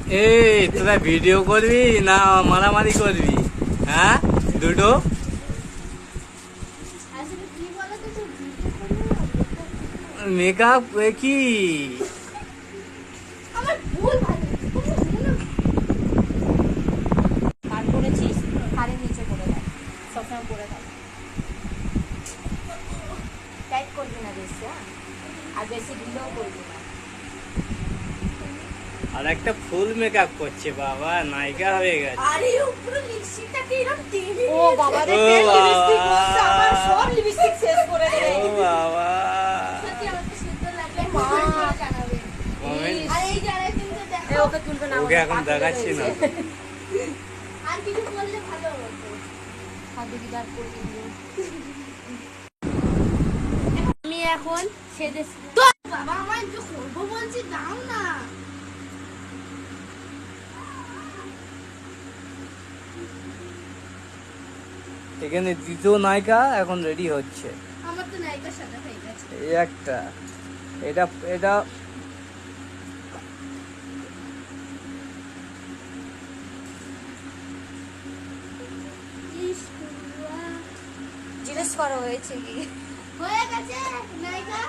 এই তোরা ভিডিও করবি না মারামারি করবি? হ্যাঁ দুটো মেকআপ কি আর একটা ফুল মেকআপ করছে বাবা, নায়িকা হয়ে গেছে। আরে পুরো লিপস্টিকটা কি এরকম টেনে ও বাবা রে লিপস্টিক করছে আমার সব লিপস্টিক শেষ করে দেবে। ও বাবা সত্যি আমাকে সুন্দর লাগলে মা জানাবে। আর এই যারা কিন্তু দেখো ওকে তুলবে না, ওকে এখন দেখাচ্ছি না। আর কিছু বললে ভালো হতো। হাতে কি দাঁড় করে দিন। আমি এখন সেদে তো বাবা আমার একটু করবো বলছি, দাও না। এখানে দ্বিতীয় নায়িকা এখন রেডি হচ্ছে। আমার তো নায়িকা সাদা হয়ে গেছে। এই একটা এটা এটা জিজ্ঞেস করা হয়েছে কি হয়ে গেছে নায়িকা।